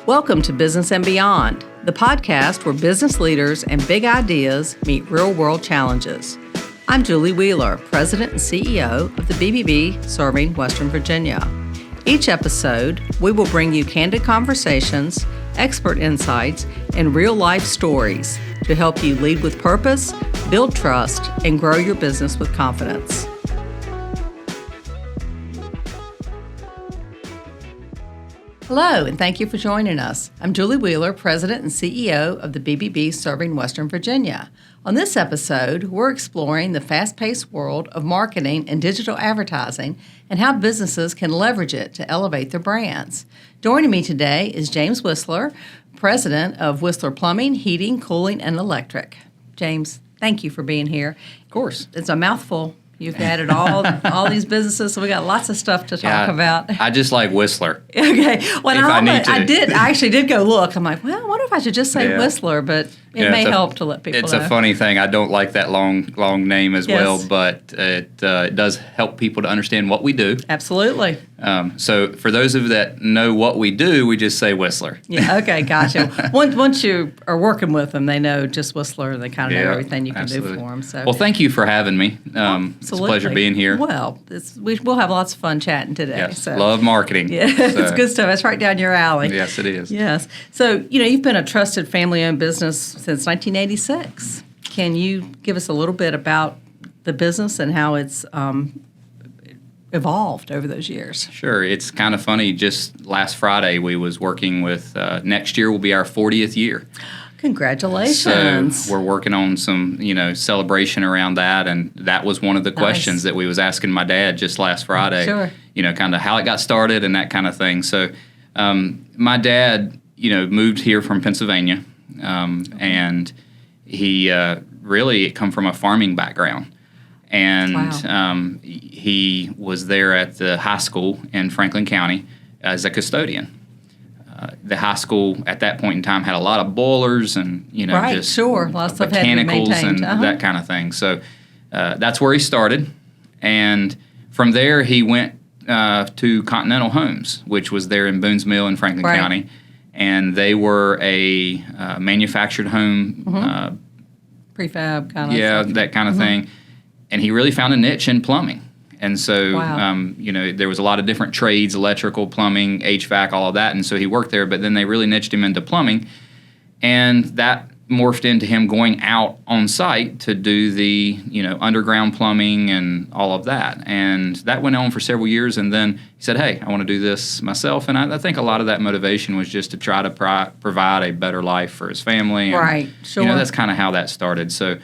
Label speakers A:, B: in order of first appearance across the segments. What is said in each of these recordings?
A: Welcome to Business and Beyond, the podcast where business leaders and big ideas meet real-world challenges. I'm Julie Wheeler, President and CEO of the BBB serving Western Virginia. Each episode, we will bring you candid conversations, expert insights, and real-life stories to help you lead with purpose, build trust, and grow your business with confidence. Hello, and thank you for joining us. I'm Julie Wheeler, President and CEO of the BBB serving Western Virginia. On this episode, we're exploring the fast-paced world of marketing and digital advertising and how businesses can leverage it to elevate their brands. Joining me today is James Wisler, President of Wisler Plumbing, Heating, Cooling, and Electric. James, thank you for being here.
B: Of course.
A: It's a mouthful. You've added all these businesses, so we got lots of stuff to talk about.
B: I just like Whistler.
A: Okay. Well, I actually did go look. I'm like, well, I wonder if I should just say Whistler, but it may help to let people know.
B: It's a funny thing. I don't like that long name as well, but it does help people to understand what we do.
A: Absolutely.
B: So for those of you that know what we do, we just say Whistler.
A: Yeah. Okay. Gotcha. Once you are working with them, they know just Whistler, and they kind of know everything you can do for them. So.
B: Well, thank you for having me. It's a pleasure being here.
A: Well, we'll have lots of fun chatting today.
B: Yes.
A: So.
B: Love marketing.
A: Yeah, it's good stuff. That's right down your alley.
B: Yes, it is.
A: Yes. So, you've been a trusted family-owned business since 1986. Can you give us a little bit about the business and how it's evolved over those years?
B: Sure. It's kind of funny. Just last Friday, we was working with, next year will be our 40th year.
A: Congratulations.
B: So we're working on some, celebration around that, and that was one of the questions that we was asking my dad just last Friday.
A: Sure.
B: Kind of how it got started and that kind of thing. So my dad, moved here from Pennsylvania, and he really come from a farming background. And he was there at the high school in Franklin County as a custodian. The high school at that point in time had a lot of boilers and, just
A: lots of
B: mechanicals and that kind of thing. So that's where he started. And from there, he went to Continental Homes, which was there in Boone's Mill in Franklin County. And they were a manufactured home.
A: Prefab kind of
B: stuff. That kind of thing. And he really found a niche in plumbing. And so, there was a lot of different trades, electrical, plumbing, HVAC, all of that. And so he worked there, but then they really niched him into plumbing. And that morphed into him going out on site to do the, underground plumbing and all of that. And that went on for several years. And then he said, hey, I want to do this myself. And I think a lot of that motivation was just to try to provide a better life for his family. And,
A: right, sure.
B: That's kind of how that started. So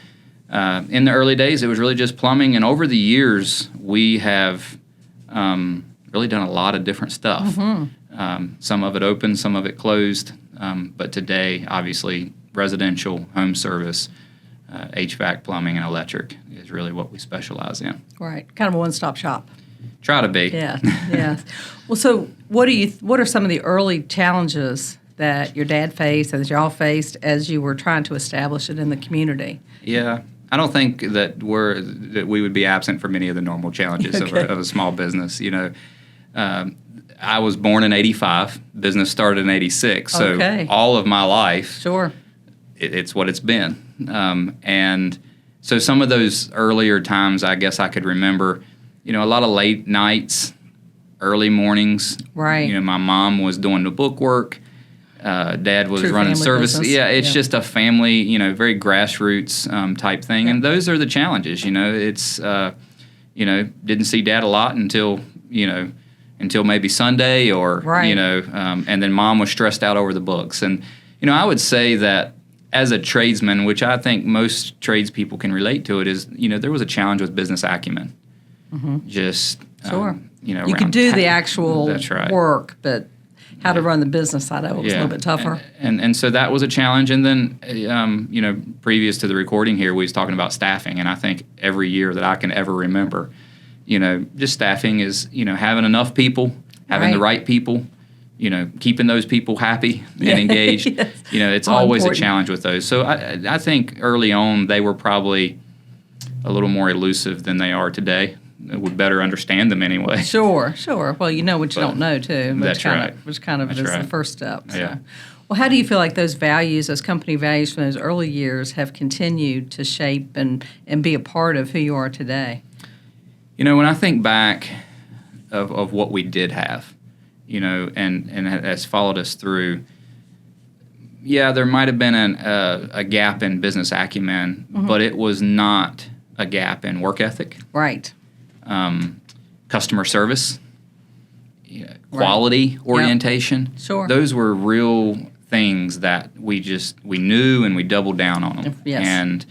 B: in the early days, it was really just plumbing. And over the years, we have really done a lot of different stuff. Some of it open, some of it closed. But today, obviously, residential, home service, HVAC, plumbing, and electric is really what we specialize in.
A: Right, kind of a one-stop shop.
B: Try to be.
A: Yeah, yeah. Well, so what are some of the early challenges that your dad faced and that y'all faced as you were trying to establish it in the community?
B: Yeah, I don't think that we would be absent from any of the normal challenges of a small business. I was born in '85. Business started in '86. So all of my life, it's what it's been. And so some of those earlier times, I guess I could remember, a lot of late nights, early mornings.
A: Right.
B: My mom was doing the bookwork. Dad was running service.
A: Business.
B: Yeah, it's just a family, very grassroots type thing. And those are the challenges, It's, didn't see Dad a lot until maybe Sunday or, and then Mom was stressed out over the books. And, I would say that as a tradesman, which I think most tradespeople can relate to it, is, there was a challenge with business acumen. Just,
A: you could do the actual work, but how to run the business side of it was a little bit tougher.
B: And so that was a challenge. And then, previous to the recording here, we was talking about staffing. And I think every year that I can ever remember, just staffing is, having enough people, having the right people, keeping those people happy and engaged.
A: Yes.
B: It's always a challenge with those. So I think early on they were probably a little more elusive than they are today. would better understand them anyway.
A: Sure. Well, you know what you don't know, too.
B: That's right.
A: Which kind of is the first step. So.
B: Yeah.
A: Well, how do you feel like those values, those company values from those early years have continued to shape and be a part of who you are today?
B: You know, when I think back of what we did have, you know, and has followed us through, yeah, there might have been a gap in business acumen, but it was not a gap in work ethic.
A: Right.
B: Customer service, quality orientation.
A: Yep. Sure.
B: Those were real things that we knew and we doubled down on them.
A: Yes.
B: And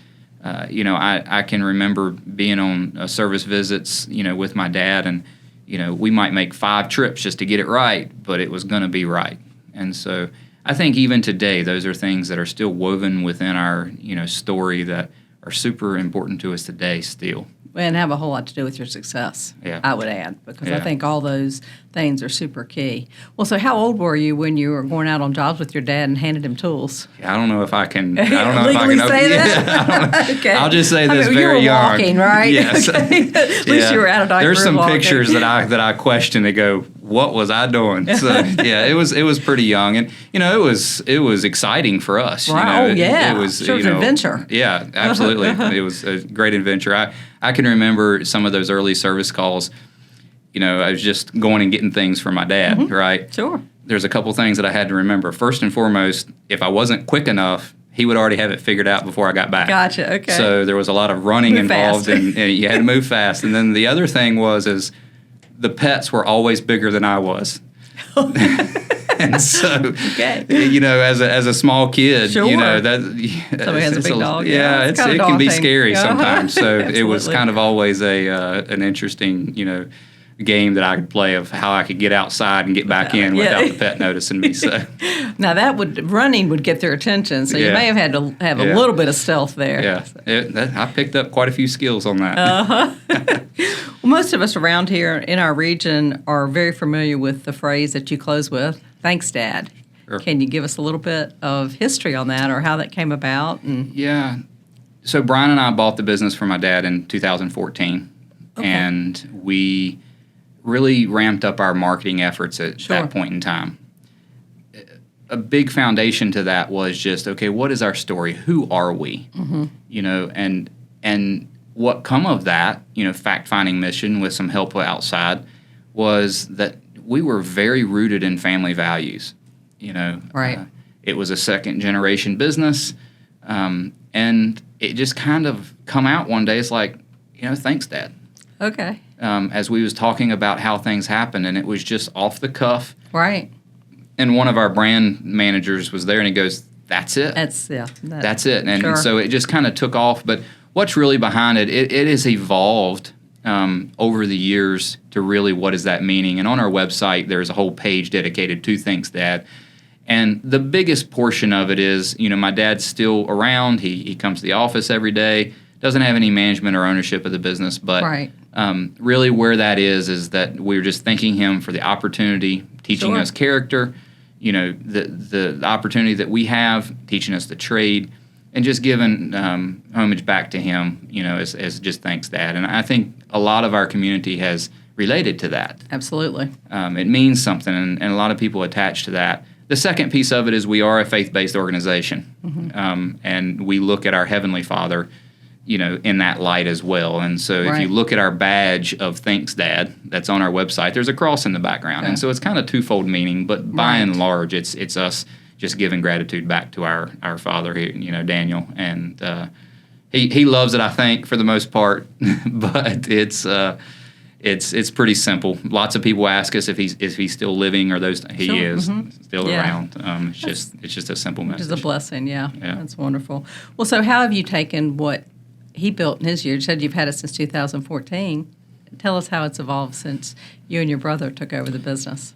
B: you know, I can remember being on service visits, you know, with my dad, and you know, we might make 5 trips just to get it right, but it was going to be right. And so I think even today, those are things that are still woven within our, you know, story that are super important to us today still.
A: And have a whole lot to do with your success, I would add, because I think all those things are super key. Well, so how old were you when you were going out on jobs with your dad and handed him tools?
B: I don't know if I can. I don't know
A: legally
B: if I can
A: say that.
B: Okay. I'll just say this: very
A: you were
B: young.
A: Walking, right?
B: Yes.
A: Okay. At least you were out of diaper.
B: There's some
A: walking.
B: pictures that I question and go, what was I doing? So yeah, it was pretty young, and you know, it was exciting for us.
A: Right.
B: You know,
A: it
B: was
A: sure, it was an adventure.
B: Yeah, absolutely. It was a great adventure. I can remember some of those early service calls. You know, I was just going and getting things for my dad, right?
A: Sure.
B: There's a couple things that I had to remember. First and foremost, if I wasn't quick enough, he would already have it figured out before I got back.
A: Gotcha, okay.
B: So there was a lot of running involved, and you had to move fast. And then the other thing is the pets were always bigger than I was. And so, you know, as a small kid, you know,
A: somebody has a big dog.
B: Yeah, it can be scary sometimes. So it was kind of always an interesting, you know, game that I could play of how I could get outside and get back in without the pet noticing me. So
A: now running would get their attention. So you may have had to have a little bit of stealth there.
B: Yeah, I picked up quite a few skills on that.
A: Well, most of us around here in our region are very familiar with the phrase that you close with, "Thanks, Dad."
B: Sure.
A: Can you give us a little bit of history on that, or how that came about?
B: Yeah. So Brian and I bought the business from my dad in 2014, and we really ramped up our marketing efforts at that point in time. A big foundation to that was just, okay, what is our story? Who are we? You know, and what come of that, you know, fact-finding mission with some help outside was that we were very rooted in family values. You know, it was a second-generation business, and it just kind of come out one day. It's like, you know, thanks, Dad.
A: Okay.
B: As we was talking about how things happened, and it was just off the cuff.
A: Right.
B: And one of our brand managers was there, and he goes, "That's it.
A: That's
B: it." And so it just kind of took off. But what's really behind it? It has evolved over the years to really what is that meaning. And on our website, there's a whole page dedicated to Thanks, Dad. And the biggest portion of it is, you know, my dad's still around. He comes to the office every day. Doesn't have any management or ownership of the business, but really where that is that we're just thanking him for the opportunity, teaching us character, you know, the opportunity that we have, teaching us the trade, and just giving homage back to him, you know, as just thanks, Dad. And I think a lot of our community has related to that.
A: Absolutely.
B: It means something, and a lot of people attach to that. The second piece of it is we are a faith-based organization, and we look at our Heavenly Father, you know, in that light as well. And so if you look at our badge of Thanks, Dad, that's on our website, there's a cross in the background. And so it's kind of twofold meaning, but by and large, it's us just giving gratitude back to our father here, you know, Daniel. And he loves it, I think, for the most part, but it's pretty simple. Lots of people ask us if he's still living, or he is still around. It's just a simple message.
A: Which is a blessing, yeah. That's wonderful. Well, so how have you taken what he built in his year? You said you've had it since 2014. Tell us how it's evolved since you and your brother took over the business.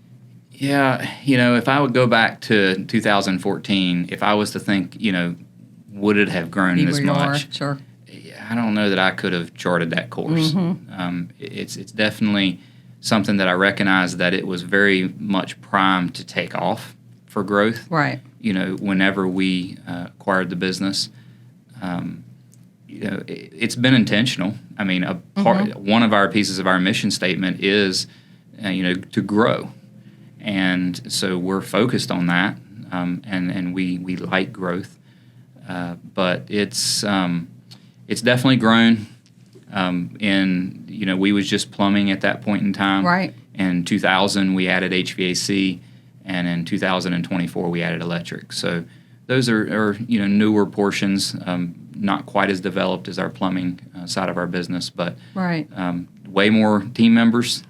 B: Yeah, you know, if I would go back to 2014, if I was to think, you know, would it have grown this much?
A: Sure.
B: I don't know that I could have charted that course. It's definitely something that I recognize that it was very much primed to take off for growth.
A: Right.
B: You know, whenever we acquired the business. it's been intentional. I mean, one of our pieces of our mission statement is, to grow. And so we're focused on that, and we like growth. But it's definitely grown. We was just plumbing at that point in time.
A: Right.
B: In 2000, we added HVAC, and in 2024, we added electric. So those are newer portions, not quite as developed as our plumbing side of our business, but
A: right.
B: Way more team members.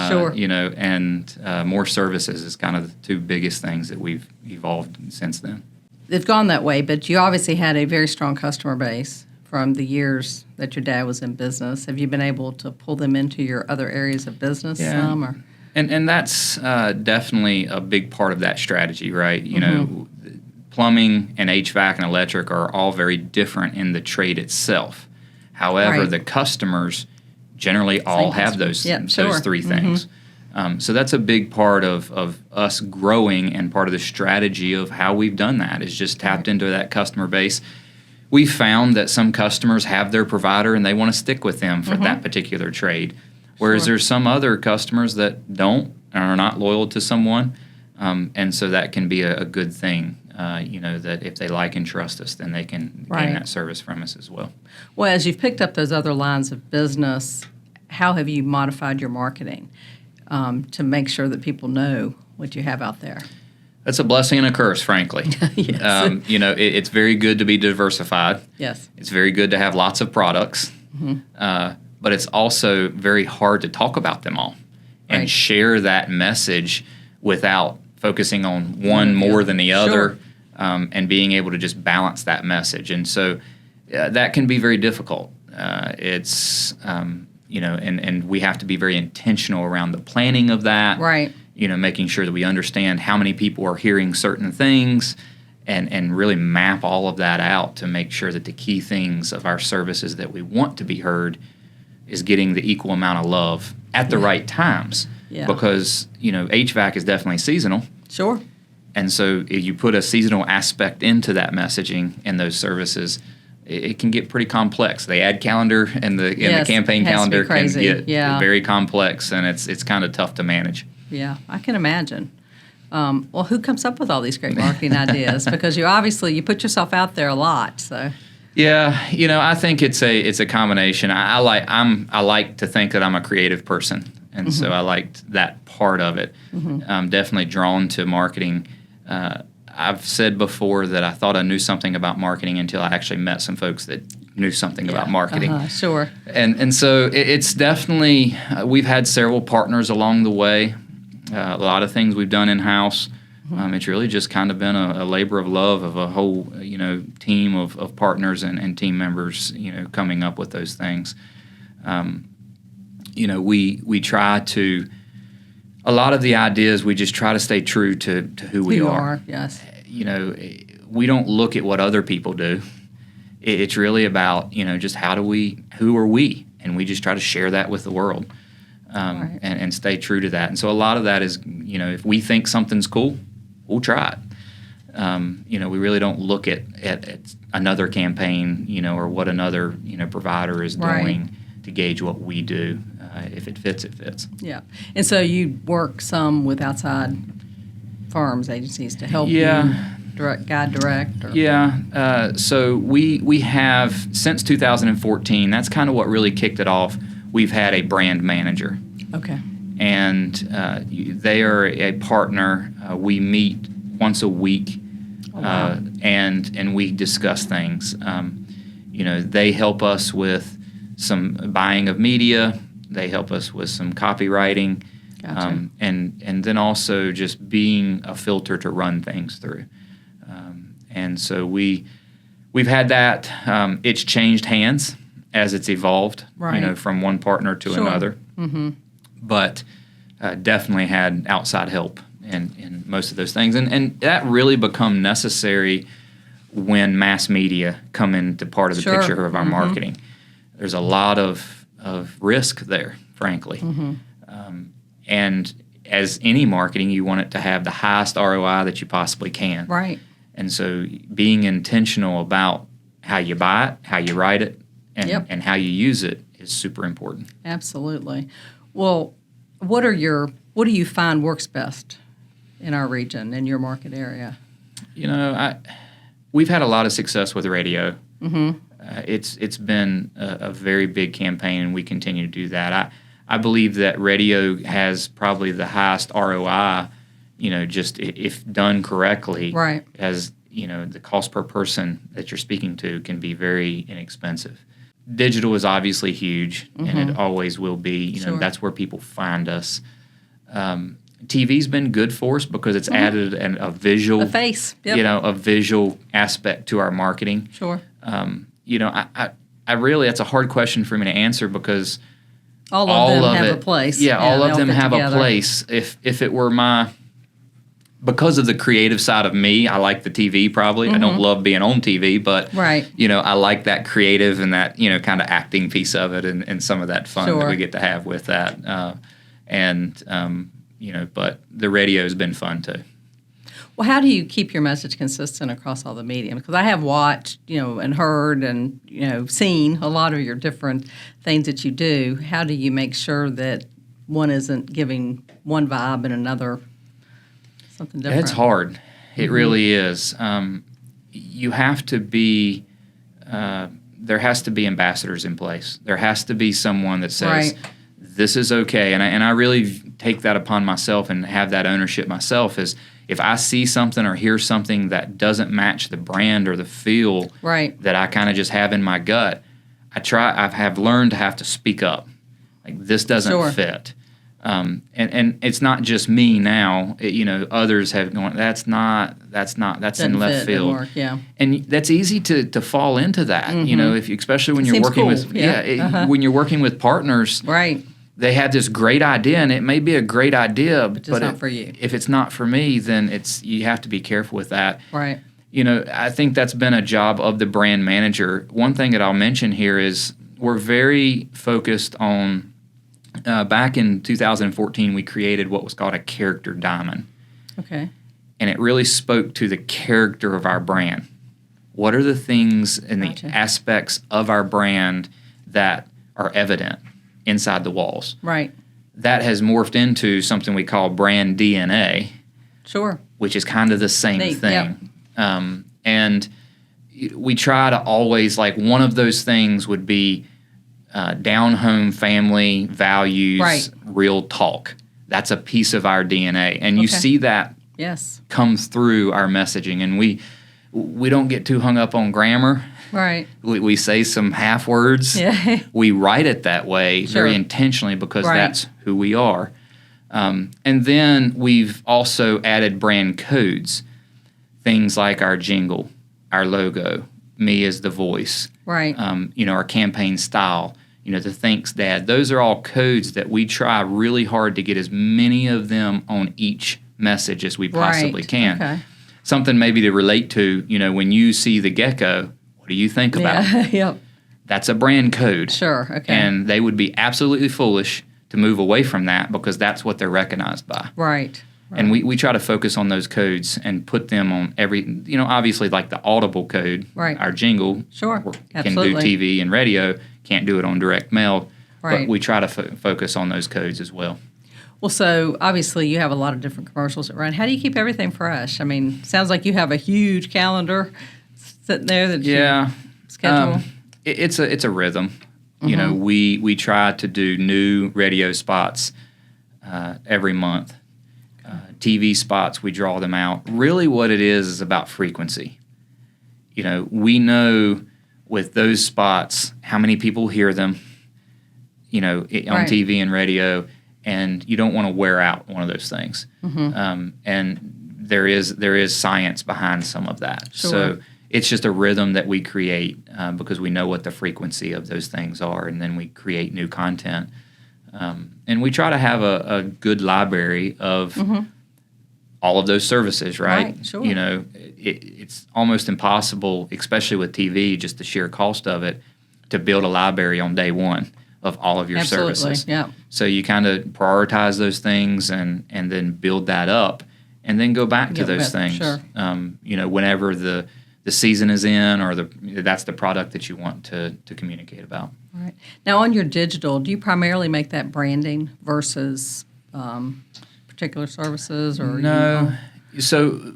A: Sure.
B: And more services is kind of the two biggest things that we've evolved since then.
A: They've gone that way, but you obviously had a very strong customer base from the years that your dad was in business. Have you been able to pull them into your other areas of business some? Or?
B: And that's definitely a big part of that strategy, right? Plumbing and HVAC and electric are all very different in the trade itself. However, the customers generally all have those three things. So that's a big part of us growing, and part of the strategy of how we've done that is just tapped into that customer base. We found that some customers have their provider and they want to stick with them for that particular trade, whereas there's some other customers that don't and are not loyal to someone, and so that can be a good thing. That if they like and trust us, then they can gain that service from us as well.
A: Well, as you've picked up those other lines of business, how have you modified your marketing to make sure that people know what you have out there?
B: That's a blessing and a curse, frankly.
A: Yes.
B: It's very good to be diversified.
A: Yes.
B: It's very good to have lots of products, but it's also very hard to talk about them all and share that message without focusing on one more than the other, and being able to just balance that message. And so that can be very difficult. And we have to be very intentional around the planning of that.
A: Right.
B: Making sure that we understand how many people are hearing certain things, and really map all of that out to make sure that the key things of our services that we want to be heard is getting the equal amount of love at the right times.
A: Yeah.
B: Because, HVAC is definitely seasonal.
A: Sure.
B: And so if you put a seasonal aspect into that messaging and those services, it can get pretty complex. The ad calendar and the campaign calendar can get very complex, and it's kind of tough to manage. Yeah,
A: I can imagine. Well, who comes up with all these great marketing ideas? Because you put yourself out there a lot. So.
B: Yeah, I think it's a combination. I like to think that I'm a creative person, and so I liked that part of it. I'm definitely drawn to marketing. I've said before that I thought I knew something about marketing until I actually met some folks that knew something about marketing.
A: Sure.
B: And so it's definitely, we've had several partners along the way. A lot of things we've done in-house. It's really just kind of been a labor of love of a whole, team of partners and team members, coming up with those things. We try to, a lot of the ideas, we just try to stay true to who we are.
A: Yes.
B: We don't look at what other people do. It's really about, just who are we? And we just try to share that with the world, and stay true to that. And so a lot of that is, if we think something's cool, we'll try it. We really don't look at another campaign, or what another, provider is doing to gauge what we do. If it fits, it fits. Yeah.
A: And so you work some with outside firms, agencies to help you guide direct? Or?
B: Yeah. So we have, since 2014, that's kind of what really kicked it off. We've had a brand manager.
A: Okay.
B: And they are a partner. We meet once a week, and we discuss things. They help us with some buying of media. They help us with some copywriting,
A: Gotcha.
B: And then also just being a filter to run things through. And so we've had that. It's changed hands as it's evolved, from one partner to another. Mm-hmm. But definitely had outside help in most of those things. And that really become necessary when mass media come into part of the picture of our marketing. There's a lot of risk there, frankly. And as any marketing, you want it to have the highest ROI that you possibly can.
A: Right.
B: And so being intentional about how you buy it, how you write it, and,
A: Yep.
B: and how you use it is super important.
A: Absolutely. Well, what do you find works best in our region, in your market area?
B: We've had a lot of success with radio.
A: Mm-hmm.
B: It's been a very big campaign, and we continue to do that. I believe that radio has probably the highest ROI, just if done correctly.
A: Right.
B: As, the cost per person that you're speaking to can be very inexpensive. Digital is obviously huge, and it always will be.
A: Sure.
B: That's where people find us. TV's been good for us because it's added a visual,
A: A face. Yep.
B: a visual aspect to our marketing.
A: Sure.
B: I really, that's a hard question for me to answer because
A: all of them have a place.
B: Yeah, all of them have
A: together.
B: a place. If it were because of the creative side of me, I like the TV probably. I don't love being on TV, but
A: right.
B: I like that creative and that kind of acting piece of it and some of that fun that we get to have with that. But the radio has been fun too.
A: Well, how do you keep your message consistent across all the media? Because I have watched, and heard and, seen a lot of your different things that you do. How do you make sure that one isn't giving one vibe and another something different?
B: It's hard. It really is. You have to be, there has to be ambassadors in place. There has to be someone that says, this is okay. And I really take that upon myself and have that ownership myself is if I see something or hear something that doesn't match the brand or the feel that I kind of just have in my gut, I have learned to have to speak up. Like, this doesn't fit. And it's not just me now. Others have gone, that's in left field. And that's easy to fall into that. Especially when you're working with when you're working with partners.
A: Right.
B: They have this great idea, and it may be a great idea, but
A: it's not for you.
B: If it's not for me, then you have to be careful with that.
A: Right.
B: I think that's been a job of the brand manager. One thing that I'll mention here is we're very focused on. Back in 2014, we created what was called a character diamond.
A: Okay.
B: And it really spoke to the character of our brand. What are the things and the aspects of our brand that are evident inside the walls?
A: Right.
B: That has morphed into something we call brand DNA.
A: Sure.
B: Which is kind of the same thing.
A: Yep.
B: And we try to always, one of those things would be down-home family values, real talk. That's a piece of our DNA. And you see that comes through our messaging. And we don't get too hung up on grammar.
A: Right.
B: We say some half words.
A: Yeah.
B: We write it that way very intentionally because that's who we are. And then we've also added brand codes, things like our jingle, our logo, me as the voice, our campaign style, the thanks dad. Those are all codes that we try really hard to get as many of them on each message as we possibly can.
A: Okay.
B: Something maybe to relate to, when you see the gecko, what do you think about it?
A: Yep.
B: That's a brand code.
A: Sure, okay.
B: And they would be absolutely foolish to move away from that because that's what they're recognized by.
A: Right.
B: And we try to focus on those codes and put them on every, obviously like the audible code, our jingle can do TV and radio, can't do it on direct mail, but we try to focus on those codes as well.
A: Well, so obviously you have a lot of different commercials that run. How do you keep everything fresh? I mean, sounds like you have a huge calendar sitting there that you schedule.
B: It's a rhythm. We try to do new radio spots every month. TV spots, we draw them out. Really what it is about frequency. We know with those spots how many people hear them, on TV and radio, and you don't want to wear out one of those things. And there is science behind some of that.
A: Sure.
B: So it's just a rhythm that we create because we know what the frequency of those things are, and then we create new content. And we try to have a good library of all of those services, right?
A: Sure.
B: It's almost impossible, especially with TV, just the sheer cost of it, to build a library on day one of all of your services.
A: Yeah.
B: So you kind of prioritize those things and then build that up and then go back to those things.
A: Sure.
B: Whenever the the season is in, or that's the product that you want to communicate about.
A: Right. Now, on your digital, do you primarily make that branding versus particular services? Or
B: No. So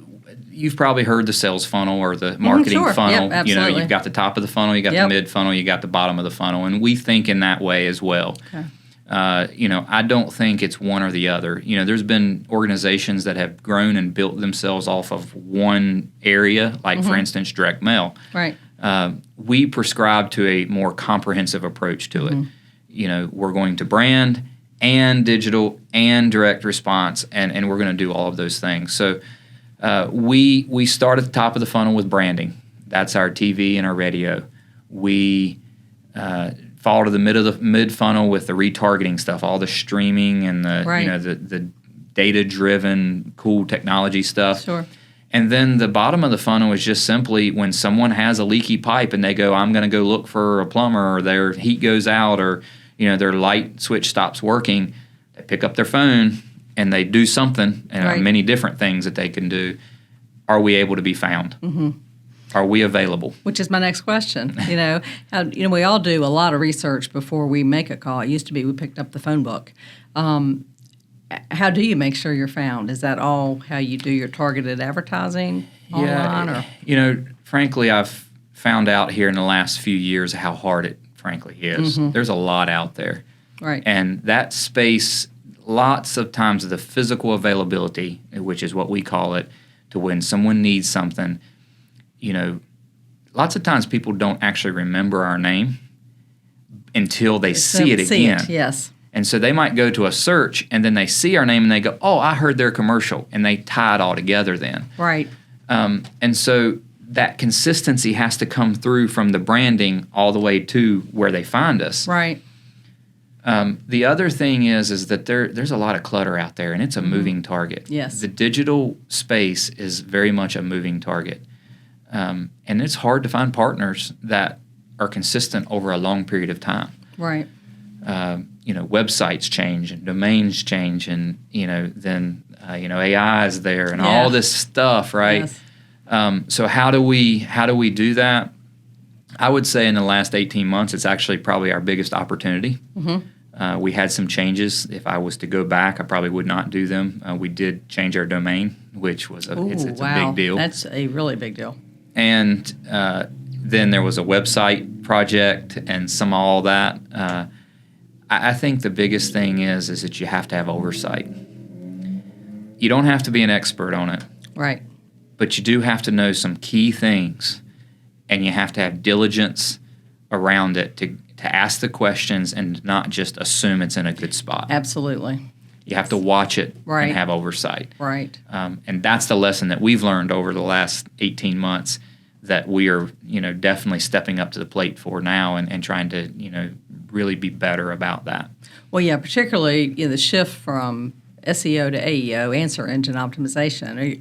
B: you've probably heard the sales funnel or the marketing
A: sure.
B: funnel.
A: Yep, absolutely.
B: You've got the top of the funnel, you got the mid funnel, you got the bottom of the funnel, and we think in that way as well.
A: Okay.
B: I don't think it's one or the other. There's been organizations that have grown and built themselves off of one area, like for instance, direct mail.
A: Right.
B: We prescribe to a more comprehensive approach to it. We're going to brand and digital and direct response, and we're going to do all of those things. So we start at the top of the funnel with branding. That's our TV and our radio. We fall to the mid funnel with the retargeting stuff, all the streaming and the data driven cool technology stuff.
A: Sure.
B: And then the bottom of the funnel is just simply when someone has a leaky pipe and they go, I'm going to go look for a plumber, or their heat goes out, or their light switch stops working. They pick up their phone and they do something, and there are many different things that they can do. Are we able to be found? Mm-hmm. Are we available?
A: Which is my next question. We all do a lot of research before we make a call. It used to be we picked up the phone book. How do you make sure you're found? Is that all how you do your targeted advertising online?
B: Frankly, I've found out here in the last few years how hard it frankly is. Mm-hmm. There's a lot out there.
A: Right.
B: And that space, lots of times the physical availability, which is what we call it, to when someone needs something, lots of times people don't actually remember our name until they see it again.
A: Yes.
B: And so they might go to a search and then they see our name and they go, oh, I heard their commercial, and they tie it all together then.
A: Right.
B: And so that consistency has to come through from the branding all the way to where they find us.
A: Right.
B: The other thing is that there's a lot of clutter out there, and it's a moving target.
A: Yes.
B: The digital space is very much a moving target. And it's hard to find partners that are consistent over a long period of time.
A: Right.
B: Websites change and domains change, and then AI is there and all this stuff, right?
A: Yes.
B: So how do we do that? I would say in the last 18 months, it's actually probably our biggest opportunity. Mm-hmm. We had some changes. If I was to go back, I probably would not do them. We did change our domain, which was a big deal.
A: That's a really big deal.
B: And then there was a website project and all that. I think the biggest thing is that you have to have oversight. You don't have to be an expert on it.
A: Right.
B: But you do have to know some key things, and you have to have diligence around it to ask the questions and not just assume it's in a good spot.
A: Absolutely.
B: You have to watch it and have oversight.
A: Right.
B: And that's the lesson that we've learned over the last 18 months that we are, definitely stepping up to the plate for now and trying to, really be better about that.
A: Well, yeah, particularly the shift from SEO to AEO, answer engine optimization.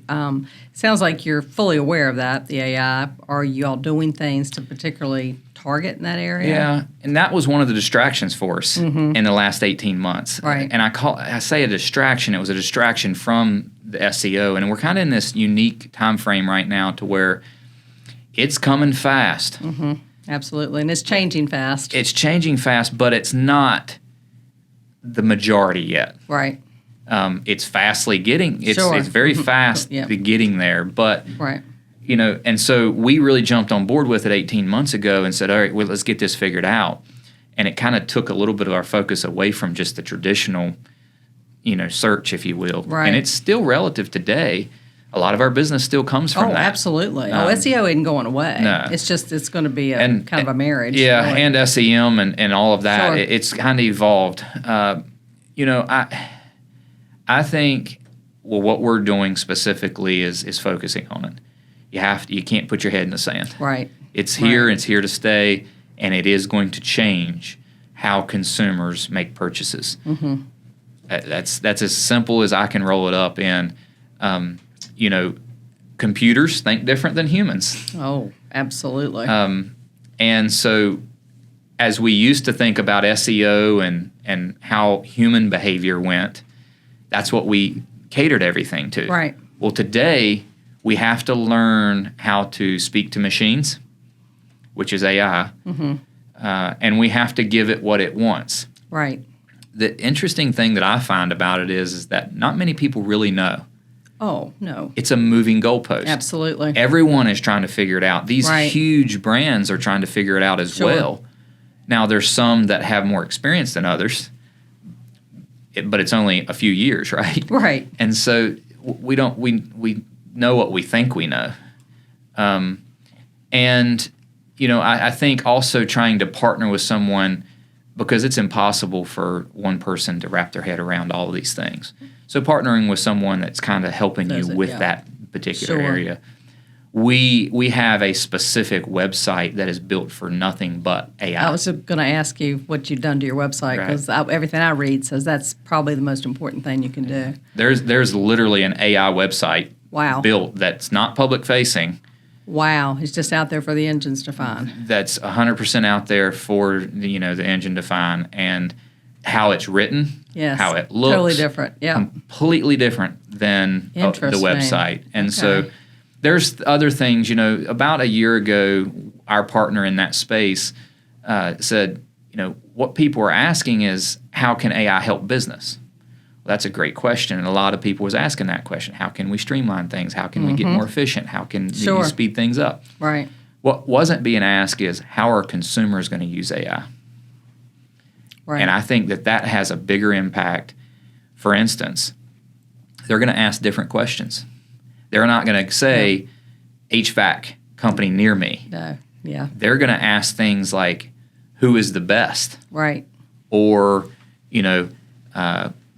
A: Sounds like you're fully aware of that, the AI. Are you all doing things to particularly target in that area?
B: Yeah, and that was one of the distractions for us in the last 18 months.
A: Right.
B: And I say a distraction. It was a distraction from the SEO, and we're kind of in this unique time frame right now to where it's coming fast.
A: Mm-hmm. Absolutely, and it's changing fast.
B: It's changing fast, but it's not the majority yet.
A: Right.
B: It's fastly getting. It's very fast getting there, but and so we really jumped on board with it 18 months ago and said, all right, well, let's get this figured out. And it kind of took a little bit of our focus away from just the traditional, search, if you will.
A: Right.
B: And it's still relative today. A lot of our business still comes from that.
A: Absolutely. SEO isn't going away. No. It's just it's going to be kind of a marriage.
B: Yeah,
A: really.
B: And SEM and all of that.
A: Sure.
B: It's kind of evolved. I think what we're doing specifically is focusing on it. You can't put your head in the sand.
A: Right.
B: It's here. It's here to stay, and it is going to change how consumers make purchases. Mm-hmm. That's as simple as I can roll it up in. Computers think different than humans.
A: Oh, absolutely.
B: And so as we used to think about SEO and how human behavior went, that's what we catered everything to.
A: Right.
B: Well, today We have to learn how to speak to machines, which is AI, and we have to give it what it wants.
A: Right.
B: The interesting thing that I find about it is that not many people really know.
A: Oh, no.
B: It's a moving goalpost.
A: Absolutely.
B: Everyone is trying to figure it out. These huge brands are trying to figure it out as well. Now, there's some that have more experience than others, but it's only a few years, right?
A: Right.
B: And so we know what we think we know. And, I think also trying to partner with someone, because it's impossible for one person to wrap their head around all of these things. So partnering with someone that's kind of helping you with that particular area. We have a specific website that is built for nothing but AI.
A: I was going to ask you what you've done to your website, because everything I read says that's probably the most important thing you can do.
B: There's literally an AI website built that's not public facing.
A: Wow, it's just out there for the engines to find.
B: That's 100% out there for the engine to find, and how it's written, how it looks,
A: totally different,
B: completely different than the website. And so there's other things. About a year ago, our partner in that space said, what people are asking is, how can AI help business? Well, that's a great question, and a lot of people was asking that question. How can we streamline things? How can we get more efficient? How can we speed things up?
A: Right.
B: What wasn't being asked is, how are consumers going to use AI? Right. And I think that has a bigger impact. For instance, they're going to ask different questions. They're not going to say, HVAC company near me.
A: No. Yeah.
B: They're going to ask things like, who is the best?
A: Right.
B: Or,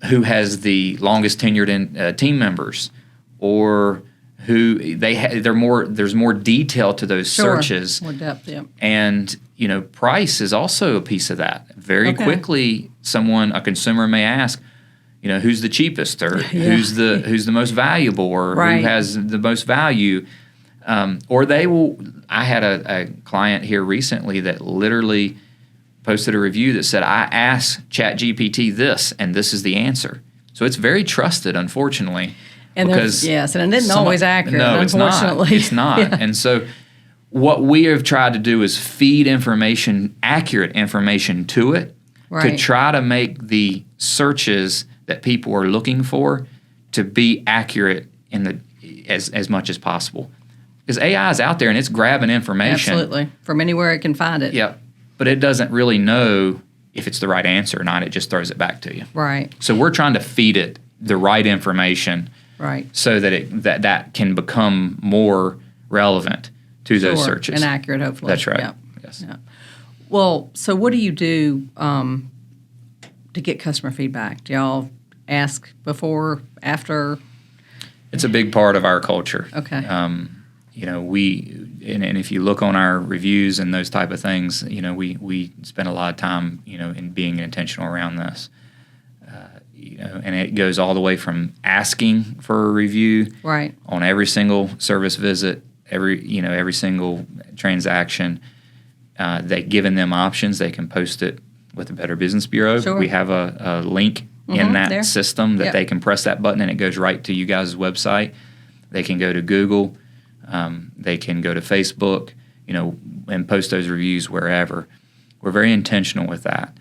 B: who has the longest tenured team members, or who there's more detail to those searches.
A: More depth,
B: And, price is also a piece of that. Very quickly, a consumer may ask, who's the cheapest, or who's the most valuable, or who has the most value. Or they will. I had a client here recently that literally posted a review that said, I asked ChatGPT this, and this is the answer. So it's very trusted, unfortunately.
A: And and it isn't always accurate,
B: no,
A: unfortunately.
B: It's not. And so what we have tried to do is feed accurate information to it, to try to make the searches that people are looking for to be accurate as much as possible. Because AI is out there and it's grabbing information.
A: Absolutely. From anywhere it can find it.
B: Yeah. But it doesn't really know if it's the right answer or not. It just throws it back to you.
A: Right.
B: So we're trying to feed it the right information, so that that can become more relevant to those searches.
A: And accurate, hopefully.
B: That's right.
A: Yep.
B: Yes.
A: Yep. Well, so what do you do to get customer feedback? Do y'all ask before, after?
B: It's a big part of our culture.
A: Okay.
B: And if you look on our reviews and those type of things, we spend a lot of time, in being intentional around this. And it goes all the way from asking for a review on every single service visit, every single transaction. Giving them options. They can post it with the Better Business Bureau.
A: Sure.
B: We have a link in that system that they can press that button and it goes right to you guys' website. They can go to Google. They can go to Facebook, and post those reviews wherever. We're very intentional with that.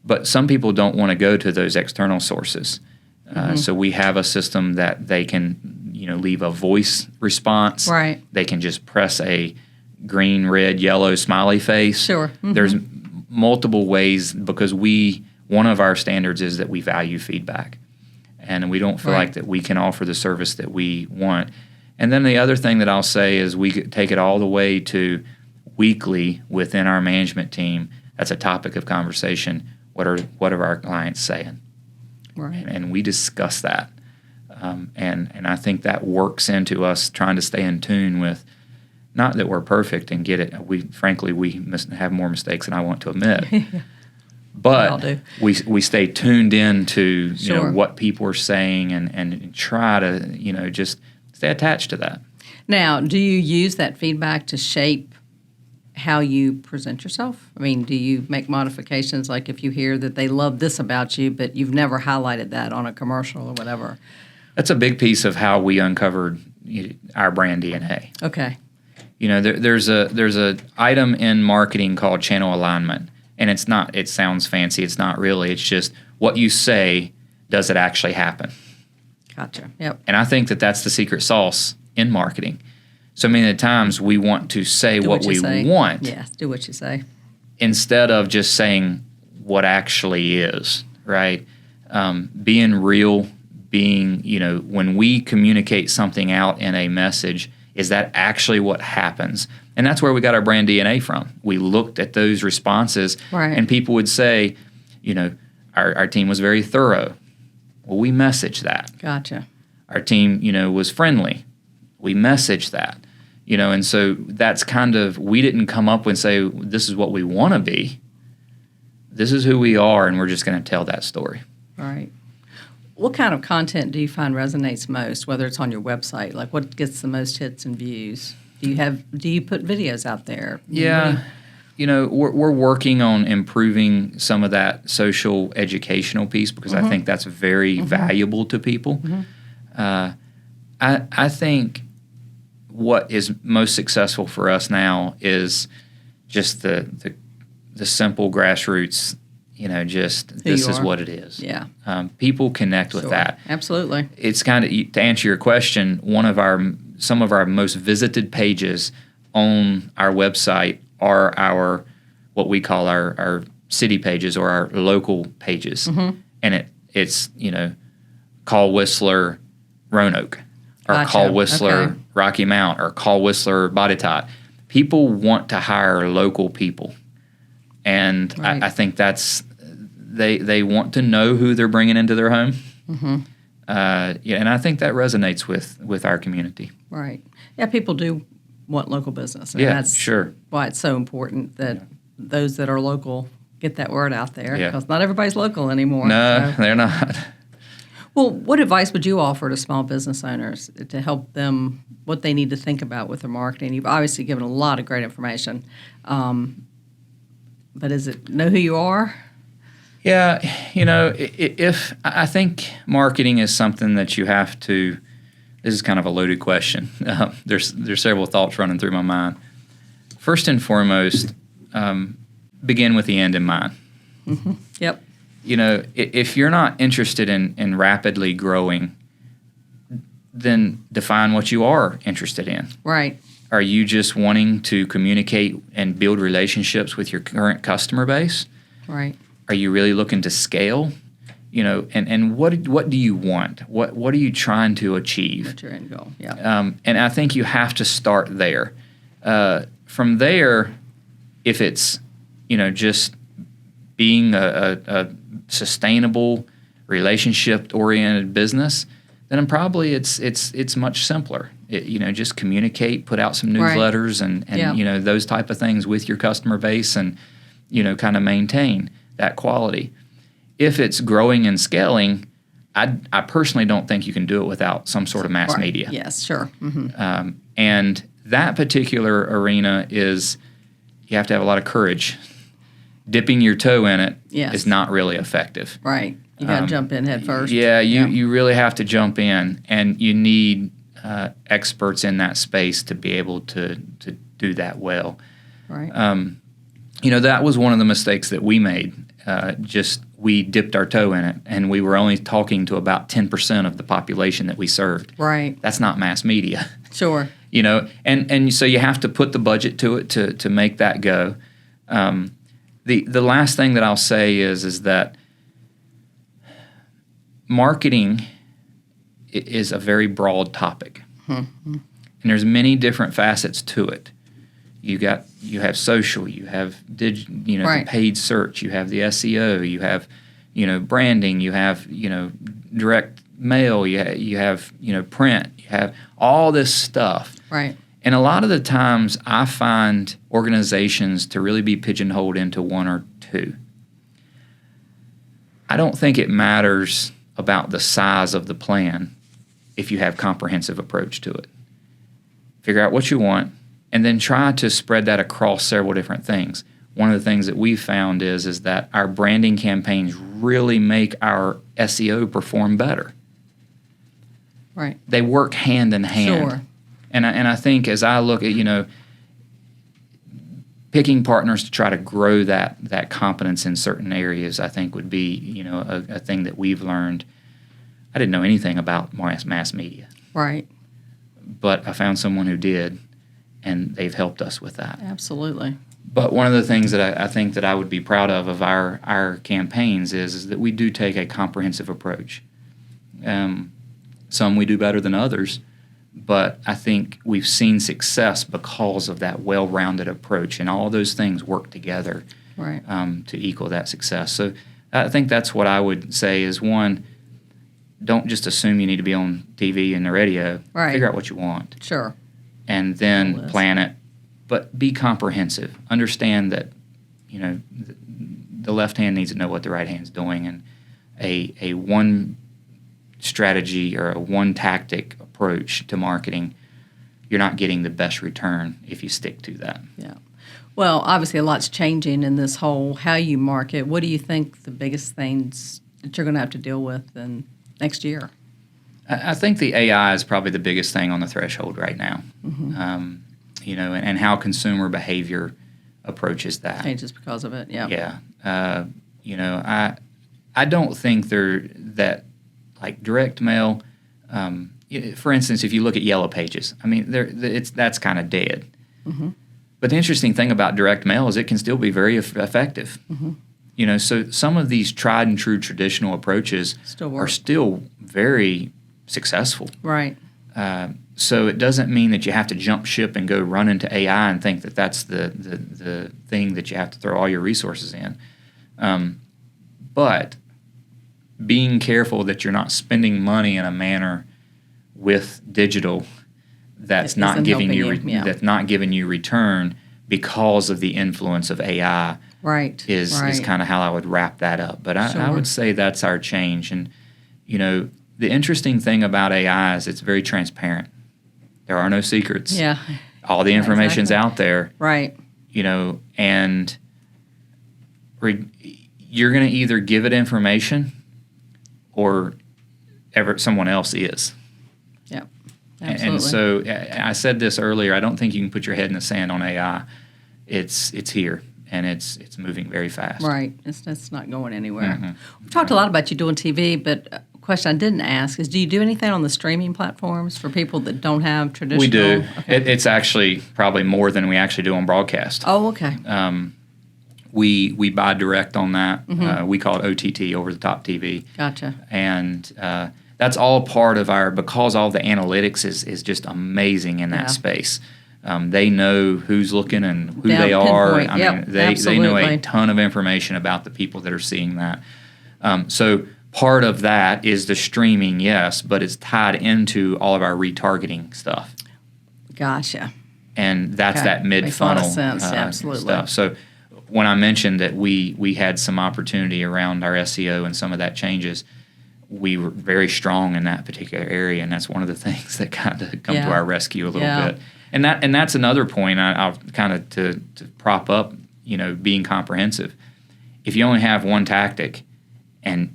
B: But some people don't want to go to those external sources. So we have a system that they can, leave a voice response.
A: Right.
B: They can just press a green, red, yellow smiley face.
A: Sure. Mm-hmm.
B: There's multiple ways, because one of our standards is that we value feedback. And we don't feel like that we can offer the service that we want. And then the other thing that I'll say is we take it all the way to weekly within our management team. That's a topic of conversation. What are our clients saying?
A: Right.
B: And we discuss that. And I think that works into us trying to stay in tune with, not that we're perfect and get it. We have more mistakes than I want to admit. But we stay tuned in to what people are saying and try to just stay attached to that.
A: Now, do you use that feedback to shape how you present yourself? I mean, do you make modifications, like if you hear that they love this about you, but you've never highlighted that on a commercial or whatever?
B: That's a big piece of how we uncovered, our brand DNA.
A: Okay.
B: There's a item in marketing called channel alignment, and it's not. It sounds fancy. It's not really. It's just what you say. Does it actually happen?
A: Gotcha. Yep.
B: And I think that's the secret sauce in marketing. So many times we want to say what we want.
A: Yeah, do what you say.
B: Instead of just saying what actually is, right? Being real, when we communicate something out in a message, is that actually what happens? And that's where we got our brand DNA from. We looked at those responses,
A: right.
B: And people would say, our team was very thorough. Well, we messaged that.
A: Gotcha.
B: Our team, was friendly. We messaged that. And so that's we didn't come up and say, this is what we want to be. This is who we are, and we're just going to tell that story.
A: Right. What kind of content do you find resonates most, whether it's on your website? Like, what gets the most hits and views? Do you put videos out there?
B: Yeah. We're working on improving some of that social educational piece because I think that's very valuable to people. I think what is most successful for us now is just the simple grassroots. This is what it is.
A: Yeah.
B: People connect with that.
A: Absolutely.
B: It's to answer your question, some of our most visited pages on our website are what we call our city pages or our local pages. And it's call Wisler Roanoke or
A: Gotcha.
B: call Wisler
A: Okay.
B: Rocky Mount or call Wisler Botetourt. People want to hire local people. And
A: right.
B: I think that's they want to know who they're bringing into their home. And I think that resonates with our community.
A: Right. Yeah, people do want local business. And
B: that's sure
A: why it's so important that those that are local get that word out there because not everybody's local anymore.
B: No, they're not.
A: Well, what advice would you offer to small business owners to help them what they need to think about with their marketing? You've obviously given a lot of great information. But is it know who you are?
B: Yeah, if I think marketing is something that you have to. This is kind of a loaded question. There's several thoughts running through my mind. First and foremost, begin with the end in mind.
A: Yep.
B: If you're not interested in rapidly growing, then define what you are interested in.
A: Right.
B: Are you just wanting to communicate and build relationships with your current customer base?
A: Right.
B: Are you really looking to scale? And what do you want? What are you trying to achieve?
A: What's your end goal? Yeah.
B: And I think you have to start there. From there, if it's just being a sustainable, relationship-oriented business, then probably it's much simpler. Just communicate, put out some newsletters, and those type of things with your customer base, and kind of maintain that quality. If it's growing and scaling, I personally don't think you can do it without some sort of mass media.
A: Yes, sure.
B: And that particular arena is you have to have a lot of courage. Dipping your toe in it is not really effective.
A: Right. You got to jump in head first.
B: Yeah, you really have to jump in, and you need experts in that space to be able to do that well.
A: Right.
B: That was one of the mistakes that we made. We dipped our toe in it, and we were only talking to about 10% of the population that we served.
A: Right.
B: That's not mass media.
A: Sure.
B: And so you have to put the budget to it to make that go. The last thing that I'll say is that marketing is a very broad topic, and there's many different facets to it. You have social, you have the paid search, you have the SEO, you have branding, you have direct mail, you have print, you have all this stuff.
A: Right.
B: And a lot of the times I find organizations to really be pigeonholed into one or two. I don't think it matters about the size of the plan if you have comprehensive approach to it. Figure out what you want, and then try to spread that across several different things. One of the things that we've found is that our branding campaigns really make our SEO perform better.
A: Right.
B: They work hand in hand.
A: Sure.
B: And I think as I look at, picking partners to try to grow that competence in certain areas, I think would be, a thing that we've learned. I didn't know anything about mass media.
A: Right.
B: But I found someone who did, and they've helped us with that.
A: Absolutely.
B: But one of the things that I think that I would be proud of our campaigns is that we do take a comprehensive approach. Some we do better than others, but I think we've seen success because of that well-rounded approach, and all those things work together
A: right.
B: To equal that success. So I think that's what I would say is, one, don't just assume you need to be on TV and the radio.
A: Right.
B: Figure out what you want.
A: Sure.
B: And then plan it, but be comprehensive. Understand that, the left hand needs to know what the right hand's doing, and a one strategy or a one tactic approach to marketing, you're not getting the best return if you stick to that.
A: Yeah. Well, obviously a lot's changing in this whole how you market. What do you think the biggest things that you're going to have to deal with in next year?
B: I think the AI is probably the biggest thing on the threshold right now. Mm-hmm. And how consumer behavior approaches that.
A: Changes because of it, yeah.
B: Yeah. I don't think that like direct mail, for instance, if you look at Yellow Pages, I mean, that's kind of dead. Mm-hmm. But the interesting thing about direct mail is it can still be very effective. Mm-hmm. So some of these tried and true traditional approaches are still very successful.
A: Right.
B: So it doesn't mean that you have to jump ship and go run into AI and think that that's the thing that you have to throw all your resources in. But being careful that you're not spending money in a manner with digital that's not giving you return because of the influence of AI.
A: Right.
B: Is kind of how I would wrap that up. But I would say that's our change. And the interesting thing about AI is it's very transparent. There are no secrets.
A: Yeah.
B: All the information's out there.
A: Right.
B: And you're going to either give it information or someone else is.
A: Yeah, absolutely.
B: And so I said this earlier, I don't think you can put your head in the sand on AI. It's here, and it's moving very fast.
A: Right. It's not going anywhere.
B: Mm-hmm.
A: We've talked a lot about you doing TV, but a question I didn't ask is, do you do anything on the streaming platforms for people that don't have traditional?
B: We do.
A: Okay.
B: It's actually probably more than we actually do on broadcast.
A: Oh, okay.
B: We buy direct on that. Mm-hmm. We call it OTT, over-the-top TV.
A: Gotcha.
B: And that's all part of because all the analytics is just amazing in that space. They know who's looking and who they are. They know a ton of information about the people that are seeing that. So part of that is the streaming, yes, but it's tied into all of our retargeting stuff.
A: Gotcha.
B: And that's that mid-funnel stuff. So when I mentioned that we had some opportunity around our SEO and some of that changes, we were very strong in that particular area, and that's one of the things that kind of come to our rescue a little bit. And that's another point I'll kind of to prop up, being comprehensive. If you only have one tactic and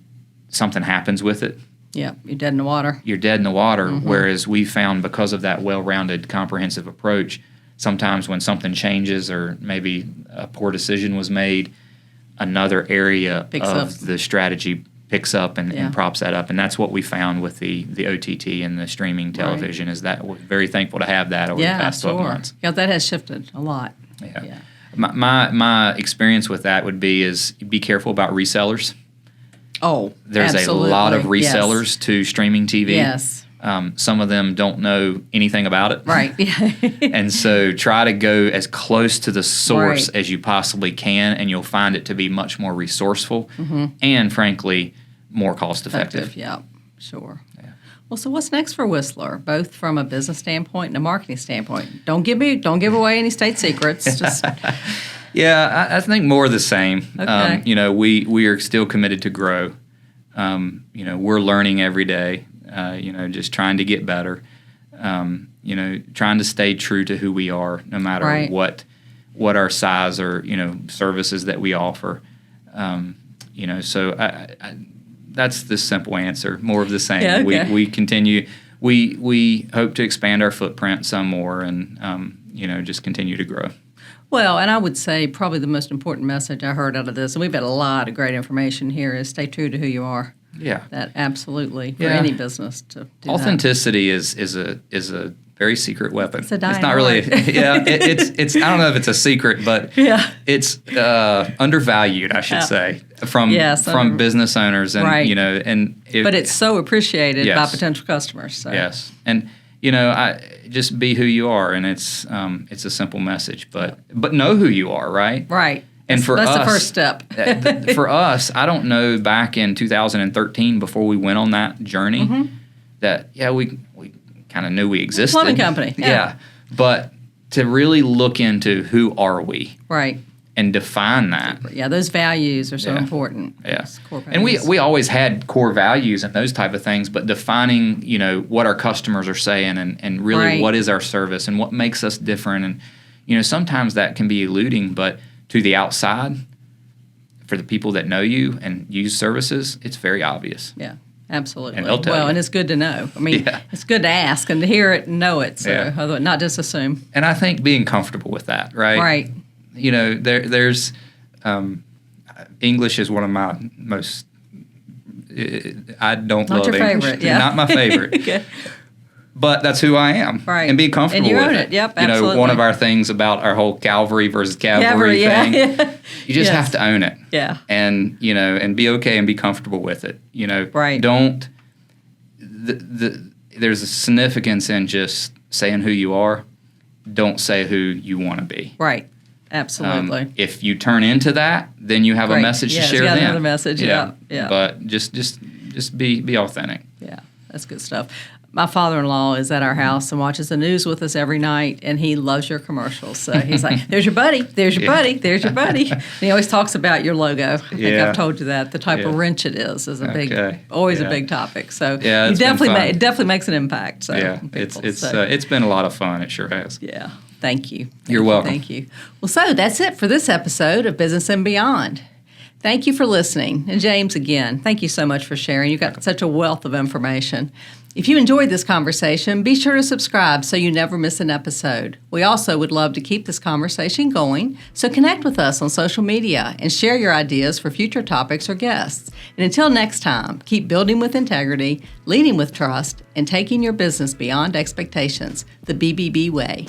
B: something happens with it,
A: you're dead in the water.
B: You're dead in the water. Mm-hmm. Whereas we found, because of that well-rounded, comprehensive approach, sometimes when something changes or maybe a poor decision was made, another area the strategy picks up and props that up. And that's what we found with the OTT and the streaming television, is that we're very thankful to have that over the past 12 months.
A: Yeah, that has shifted a lot.
B: Yeah. My experience with that would be careful about resellers.
A: Oh,
B: there's
A: absolutely.
B: a lot of resellers to streaming TV.
A: Yes.
B: Some of them don't know anything about it.
A: Right.
B: And so try to go as close to the source as you possibly can, and you'll find it to be much more resourceful and, frankly, more cost-effective.
A: Yeah, sure. Yeah. Well, so what's next for Wisler, both from a business standpoint and a marketing standpoint? Don't give away any state secrets. Just
B: Yeah, I think more of the same.
A: Okay.
B: We are still committed to grow. We're learning every day. Just trying to get better. Trying to stay true to who we are, no matter what our size or services that we offer. So that's the simple answer. More of the same.
A: Yeah, okay.
B: We continue. we hope to expand our footprint some more and just continue to grow.
A: Well, and I would say probably the most important message I heard out of this, and we've had a lot of great information here, is stay true to who you are.
B: Yeah.
A: That absolutely for any business to do
B: Authenticity is a very secret weapon.
A: It's a dying
B: not really. It's I don't know if it's a secret, but it's undervalued, I should say, from business owners and
A: but it's so appreciated by potential customers. So.
B: Yes, and I just be who you are, and it's a simple message, but know who you are, right?
A: Right.
B: And
A: that's the first step.
B: For us, I don't know back in 2013 before we went on that journey that we kind of knew we existed.
A: Plumbing company.
B: Yeah. But to really look into who are we.
A: Right.
B: And define that.
A: Yeah, those values are so important.
B: Yeah. And we always had core values and those type of things, but defining, what our customers are saying and really what is our service and what makes us different. And, sometimes that can be eluding, but to the outside, for the people that know you and use services, it's very obvious.
A: Yeah, absolutely.
B: And they'll tell you.
A: And it's good to know. I mean, it's good to ask and to hear it and know it, so not just assume.
B: And I think being comfortable with that, right?
A: Right.
B: There's English is one of my most I don't
A: not
B: love
A: your
B: English.
A: Favorite, yeah.
B: Not my favorite.
A: Okay.
B: But that's who I am.
A: Right.
B: And being comfortable
A: and you
B: with
A: own it. Yep, absolutely.
B: One of our things about our whole Calvary versus Calvary thing, you just have to own it.
A: Yeah.
B: And, and be okay and be comfortable with it.
A: Right.
B: Don't, there's a significance in just saying who you are. Don't say who you want to be.
A: Right. Absolutely.
B: If you turn into that, then you have a message to share then.
A: Another message. Yeah.
B: But just be authentic.
A: Yeah. That's good stuff. My father-in-law is at our house and watches the news with us every night, and he loves your commercials. So he's like, there's your buddy, there's your buddy, there's your buddy. And he always talks about your logo. I think I've told you that. The type of wrench it is a big topic. So it definitely makes an impact. So
B: it's been a lot of fun. It sure has.
A: Yeah. Thank you.
B: You're welcome.
A: Thank you. Well, so that's it for this episode of Business and Beyond. Thank you for listening. And James, again, thank you so much for sharing. You've got such a wealth of information. If you enjoyed this conversation, be sure to subscribe so you never miss an episode. We also would love to keep this conversation going, so connect with us on social media and share your ideas for future topics or guests. And until next time, keep building with integrity, leading with trust, and taking your business beyond expectations, the BBB way.